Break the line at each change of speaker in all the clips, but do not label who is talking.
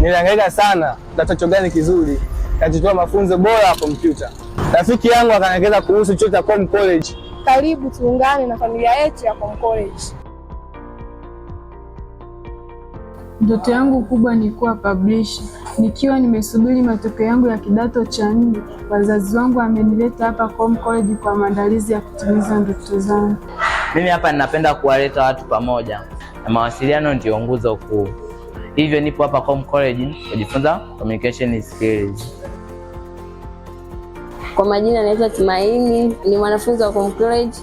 Nilihangaika sana kutafuta chuo gani kizuri kinachotoa mafunzo bora ya kompyuta. Rafiki yangu akanielekeza kuhusu chuo cha Com College.
Karibu tuungane na familia yetu ya Com College.
Ndoto yangu kubwa ni kuwa publisher. Nikiwa nimesubiri matokeo yangu ya kidato cha 4, wazazi wangu wamenileta hapa Com College kwa maandalizi ya kutimiza ndoto zangu.
Mimi hapa ninapenda kuwaleta watu pamoja na mawasiliano ndio nguzo kuu. Hivyo nipo hapa Com College kujifunza communication skills.
Kwa majina naitwa Tumaini, ni mwanafunzi wa Com College,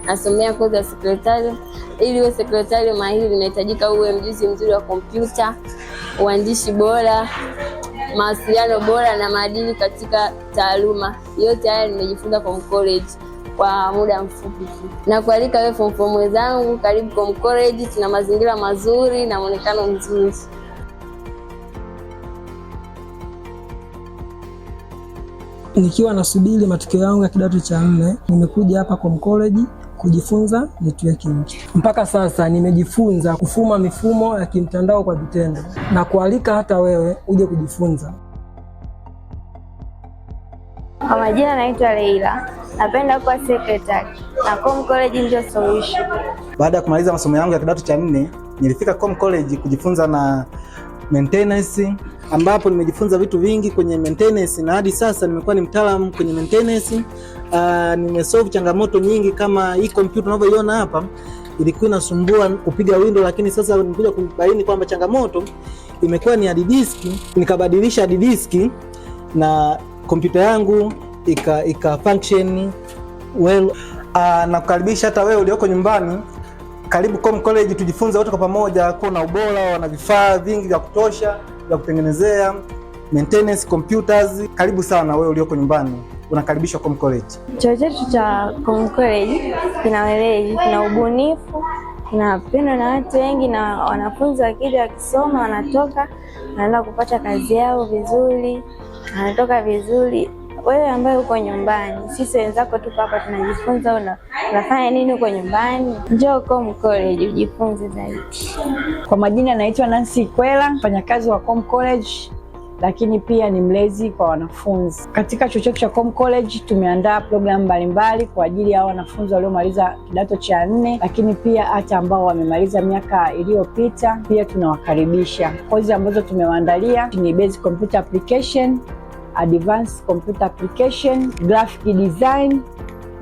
nasomea kozi ya sekretari. Ili uwe sekretari mahiri inahitajika uwe mjuzi mzuri wa kompyuta, uandishi bora, mawasiliano bora na maadili katika taaluma. Yote haya nimejifunza Com College kwa muda mfupi tu. Na kualika wewe form 4 mwenzangu, karibu Com College, tuna mazingira mazuri na muonekano mzuri.
Nikiwa nasubiri matokeo yangu ya kidato cha 4, nimekuja hapa Com College kujifunza networking. Mpaka sasa nimejifunza kufuma mifumo ya kimtandao kwa vitendo na kualika hata wewe uje kujifunza.
Kwa majina naitwa Leila, napenda kuwa secretary na Com College ndio solution.
Baada ya kumaliza masomo yangu ya kidato cha 4, nilifika Com College kujifunza na maintenance, ambapo nimejifunza vitu vingi kwenye maintenance na hadi sasa nimekuwa ni mtaalamu kwenye maintenance. Nimesolve changamoto nyingi, kama hii kompyuta unavyoiona hapa ilikuwa inasumbua kupiga window, lakini sasa nimekuja kubaini kwamba changamoto imekuwa ni hard disk. Nikabadilisha hard disk na kompyuta yangu ika function well. Nakukaribisha hata wewe ulioko nyumbani, karibu Com College tujifunze wote kwa pamoja. Kuna ubora, wana vifaa vingi vya kutosha vya kutengenezea maintenance computers. Karibu sana wewe ulioko nyumbani, unakaribishwa Com College.
Chuo chetu cha Com College kina weledi, kina ubunifu, kinapendwa na watu wengi, na wanafunzi wakija wakisoma wanatoka wanaenda kupata kazi yao vizuri, wanatoka vizuri. Wewe ambaye uko nyumbani, sisi wenzako tuko hapa tunajifunza, unafanya nini uko nyumbani? Njoo Com College ujifunze zaidi.
Kwa majina naitwa Nancy Kwela, mfanyakazi wa Com College, lakini pia ni mlezi kwa wanafunzi. Katika chuo chetu cha Com College tumeandaa programu mbalimbali kwa ajili ya wanafunzi waliomaliza kidato cha 4, lakini pia hata ambao wamemaliza miaka iliyopita pia tunawakaribisha. Kozi ambazo tumewaandalia ni basic computer application, advanced computer application, graphic design,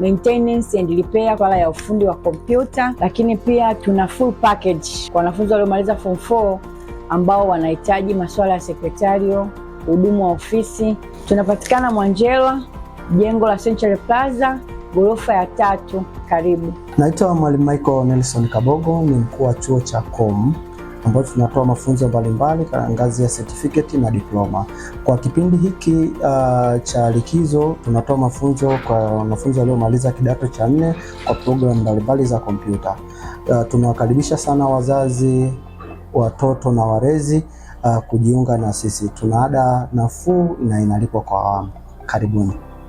maintenance and repair, swala ya ufundi wa kompyuta, lakini pia tuna full package kwa wanafunzi waliomaliza form 4 ambao wanahitaji masuala ya sekretario, hudumu wa ofisi. Tunapatikana Mwanjelwa, jengo la Century Plaza, ghorofa ya 3. Karibu.
Naitwa Mwalimu Michael Nelson Kabogo, ni mkuu wa chuo cha Com, ambapo tunatoa mafunzo mbalimbali kwa ngazi ya certificate na diploma. Kwa kipindi hiki cha likizo tunatoa mafunzo kwa wanafunzi waliomaliza kidato cha 4 kwa programu mbalimbali za kompyuta. Tunawakaribisha sana wazazi, watoto na walezi kujiunga na sisi. Tuna ada nafuu na inalipwa kwa awamu. Karibuni.